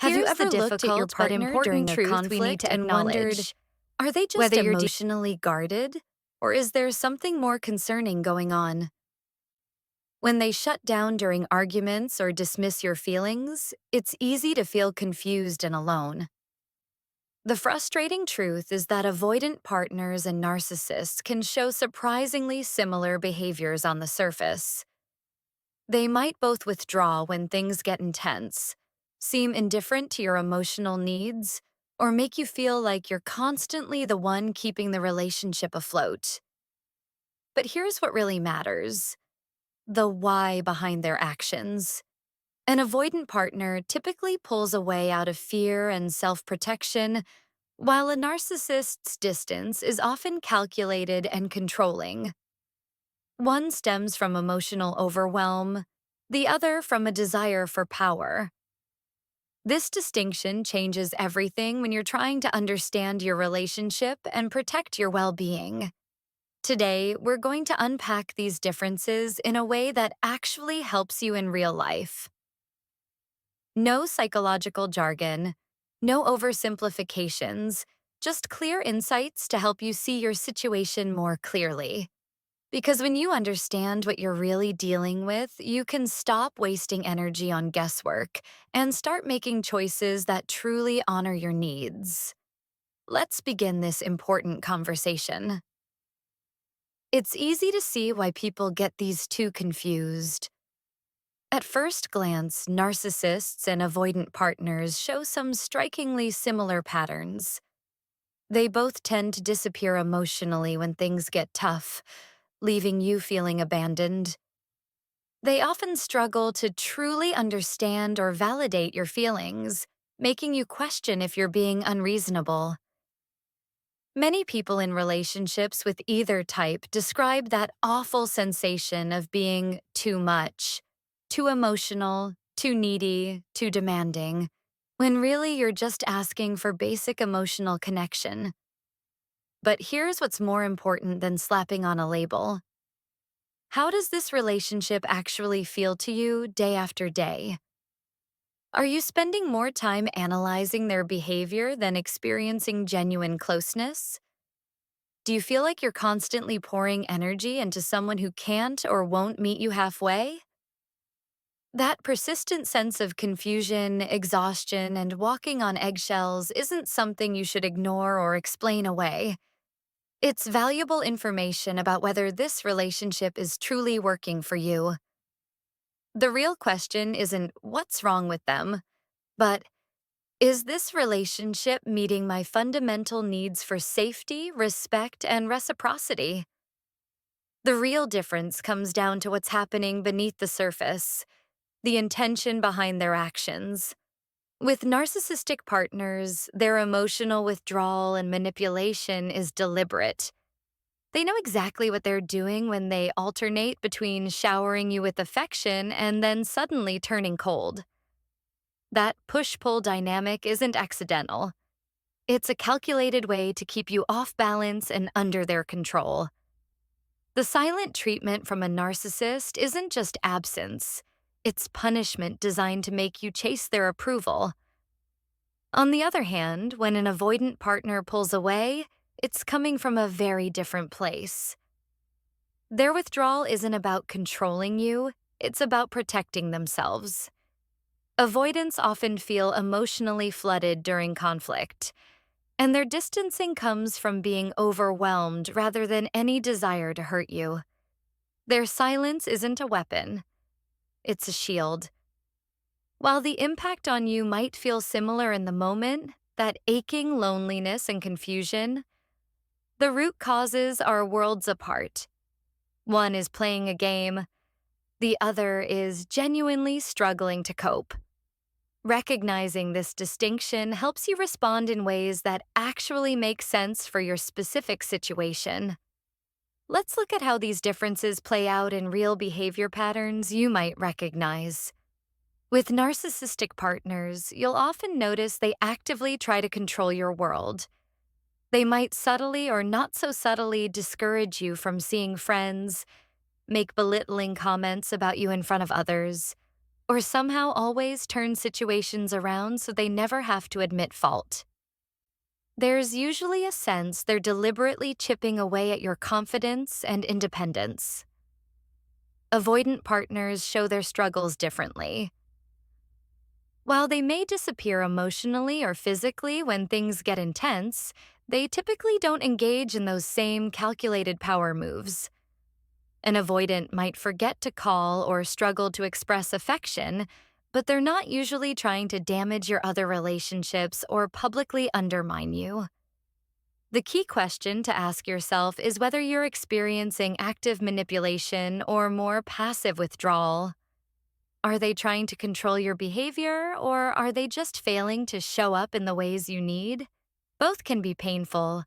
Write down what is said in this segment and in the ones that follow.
Have you Here's the ever looked at your difficult but partner important during a truth we need conflict to and wondered acknowledge. Are they just whether you're emotionally guarded? Or is there something more concerning going on? When they shut down during arguments or dismiss your feelings, it's easy to feel confused and alone. The frustrating truth is that avoidant partners and narcissists can show surprisingly similar behaviors on the surface. They might both withdraw when things get intense, seem indifferent to your emotional needs, or make you feel like you're constantly the one keeping the relationship afloat. But here's what really matters: the why behind their actions. An avoidant partner typically pulls away out of fear and self-protection, while a narcissist's distance is often calculated and controlling. One stems from emotional overwhelm, the other from a desire for power. This distinction changes everything when you're trying to understand your relationship and protect your well-being. Today, we're going to unpack these differences in a way that actually helps you in real life. No psychological jargon, no oversimplifications, just clear insights to help you see your situation more clearly. Because when you understand what you're really dealing with, you can stop wasting energy on guesswork and start making choices that truly honor your needs. Let's begin this important conversation. It's easy to see why people get these two confused. At first glance, narcissists and avoidant partners show some strikingly similar patterns. They both tend to disappear emotionally when things get tough, leaving you feeling abandoned. They often struggle to truly understand or validate your feelings, making you question if you're being unreasonable. Many people in relationships with either type describe that awful sensation of being too much, too emotional, too needy, too demanding, when really you're just asking for basic emotional connection. But here's what's more important than slapping on a label. How does this relationship actually feel to you day after day? Are you spending more time analyzing their behavior than experiencing genuine closeness? Do you feel like you're constantly pouring energy into someone who can't or won't meet you halfway? That persistent sense of confusion, exhaustion, and walking on eggshells isn't something you should ignore or explain away. It's valuable information about whether this relationship is truly working for you. The real question isn't what's wrong with them, but is this relationship meeting my fundamental needs for safety, respect, and reciprocity? The real difference comes down to what's happening beneath the surface, the intention behind their actions. With narcissistic partners, their emotional withdrawal and manipulation is deliberate. They know exactly what they're doing when they alternate between showering you with affection and then suddenly turning cold. That push-pull dynamic isn't accidental. It's a calculated way to keep you off balance and under their control. The silent treatment from a narcissist isn't just absence. It's punishment designed to make you chase their approval. On the other hand, when an avoidant partner pulls away, it's coming from a very different place. Their withdrawal isn't about controlling you, it's about protecting themselves. Avoidants often feel emotionally flooded during conflict, and their distancing comes from being overwhelmed rather than any desire to hurt you. Their silence isn't a weapon, it's a shield. While the impact on you might feel similar in the moment, that aching loneliness and confusion, the root causes are worlds apart. One is playing a game, the other is genuinely struggling to cope. Recognizing this distinction helps you respond in ways that actually make sense for your specific situation. Let's look at how these differences play out in real behavior patterns you might recognize. With narcissistic partners, you'll often notice they actively try to control your world. They might subtly or not so subtly discourage you from seeing friends, make belittling comments about you in front of others, or somehow always turn situations around so they never have to admit fault. There's usually a sense they're deliberately chipping away at your confidence and independence. Avoidant partners show their struggles differently. While they may disappear emotionally or physically when things get intense, they typically don't engage in those same calculated power moves. An avoidant might forget to call or struggle to express affection, but they're not usually trying to damage your other relationships or publicly undermine you. The key question to ask yourself is whether you're experiencing active manipulation or more passive withdrawal. Are they trying to control your behavior, or are they just failing to show up in the ways you need? Both can be painful,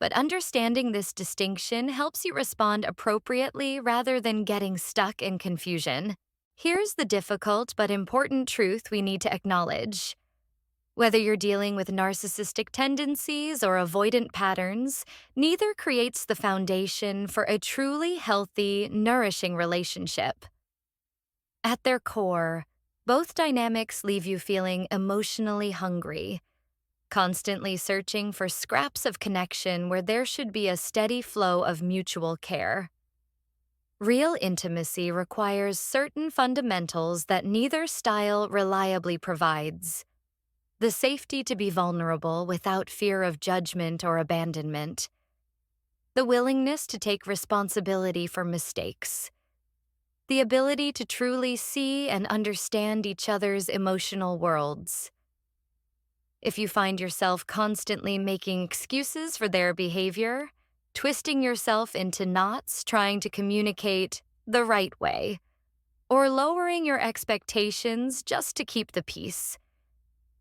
but understanding this distinction helps you respond appropriately rather than getting stuck in confusion. Here's the difficult but important truth we need to acknowledge. Whether you're dealing with narcissistic tendencies or avoidant patterns, neither creates the foundation for a truly healthy, nourishing relationship. At their core, both dynamics leave you feeling emotionally hungry, constantly searching for scraps of connection where there should be a steady flow of mutual care. Real intimacy requires certain fundamentals that neither style reliably provides: the safety to be vulnerable without fear of judgment or abandonment, the willingness to take responsibility for mistakes, the ability to truly see and understand each other's emotional worlds. If you find yourself constantly making excuses for their behavior, twisting yourself into knots trying to communicate the right way, or lowering your expectations just to keep the peace,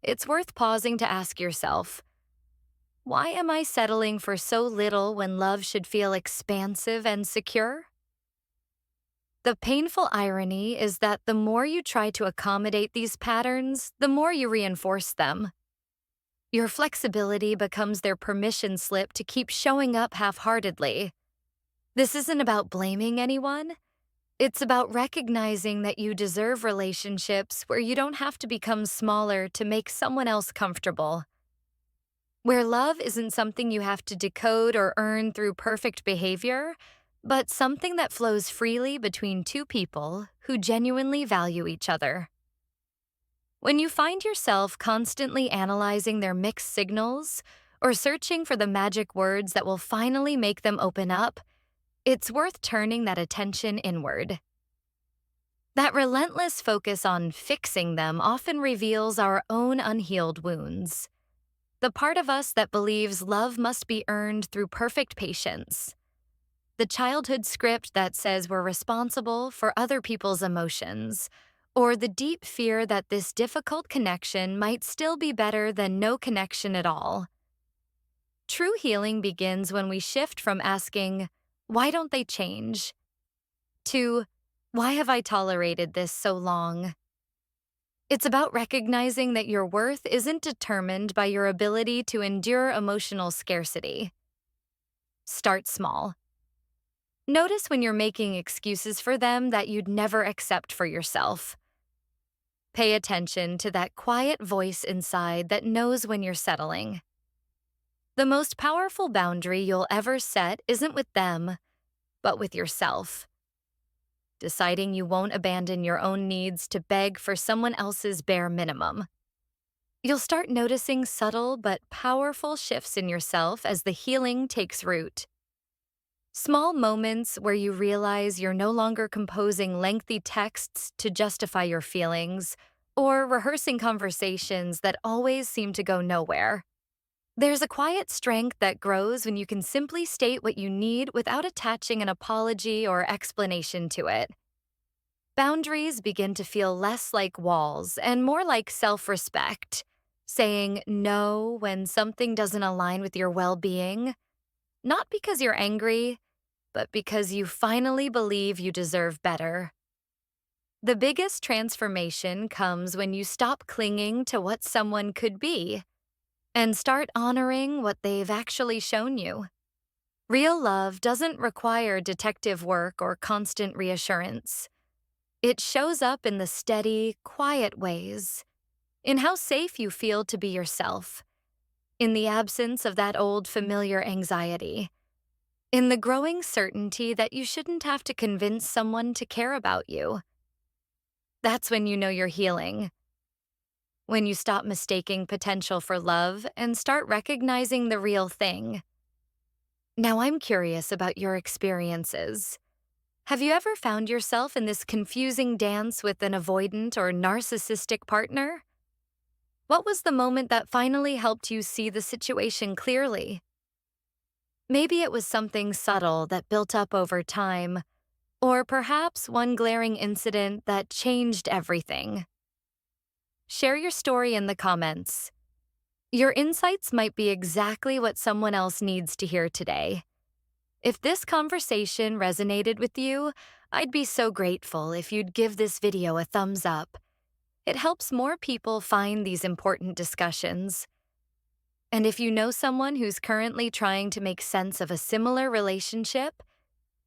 it's worth pausing to ask yourself, why am I settling for so little when love should feel expansive and secure? The painful irony is that the more you try to accommodate these patterns, the more you reinforce them. Your flexibility becomes their permission slip to keep showing up half-heartedly. This isn't about blaming anyone. It's about recognizing that you deserve relationships where you don't have to become smaller to make someone else comfortable. Where love isn't something you have to decode or earn through perfect behavior, but something that flows freely between two people who genuinely value each other. When you find yourself constantly analyzing their mixed signals or searching for the magic words that will finally make them open up, it's worth turning that attention inward. That relentless focus on fixing them often reveals our own unhealed wounds. The part of us that believes love must be earned through perfect patience. The childhood script that says we're responsible for other people's emotions, or the deep fear that this difficult connection might still be better than no connection at all. True healing begins when we shift from asking, "Why don't they change?" to, "Why have I tolerated this so long?" It's about recognizing that your worth isn't determined by your ability to endure emotional scarcity. Start small. Notice when you're making excuses for them that you'd never accept for yourself. Pay attention to that quiet voice inside that knows when you're settling. The most powerful boundary you'll ever set isn't with them, but with yourself. Deciding you won't abandon your own needs to beg for someone else's bare minimum. You'll start noticing subtle but powerful shifts in yourself as the healing takes root. Small moments where you realize you're no longer composing lengthy texts to justify your feelings or rehearsing conversations that always seem to go nowhere. There's a quiet strength that grows when you can simply state what you need without attaching an apology or explanation to it. Boundaries begin to feel less like walls and more like self-respect, saying no when something doesn't align with your well-being, not because you're angry, but because you finally believe you deserve better. The biggest transformation comes when you stop clinging to what someone could be and start honoring what they've actually shown you. Real love doesn't require detective work or constant reassurance. It shows up in the steady, quiet ways, in how safe you feel to be yourself, in the absence of that old familiar anxiety, in the growing certainty that you shouldn't have to convince someone to care about you. That's when you know you're healing, when you stop mistaking potential for love and start recognizing the real thing. Now I'm curious about your experiences. Have you ever found yourself in this confusing dance with an avoidant or narcissistic partner? What was the moment that finally helped you see the situation clearly? Maybe it was something subtle that built up over time, or perhaps one glaring incident that changed everything. Share your story in the comments. Your insights might be exactly what someone else needs to hear today. If this conversation resonated with you, I'd be so grateful if you'd give this video a thumbs up. It helps more people find these important discussions. And if you know someone who's currently trying to make sense of a similar relationship,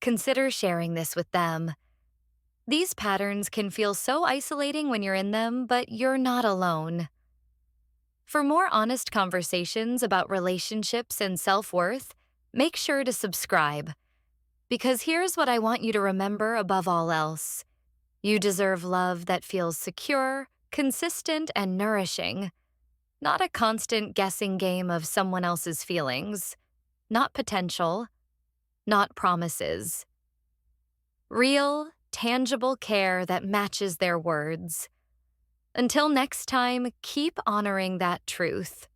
consider sharing this with them. These patterns can feel so isolating when you're in them, but you're not alone. For more honest conversations about relationships and self-worth, make sure to subscribe. Because here's what I want you to remember above all else. You deserve love that feels secure, consistent, and nourishing. Not a constant guessing game of someone else's feelings. Not potential. Not promises. Real, tangible care that matches their words. Until next time, keep honoring that truth.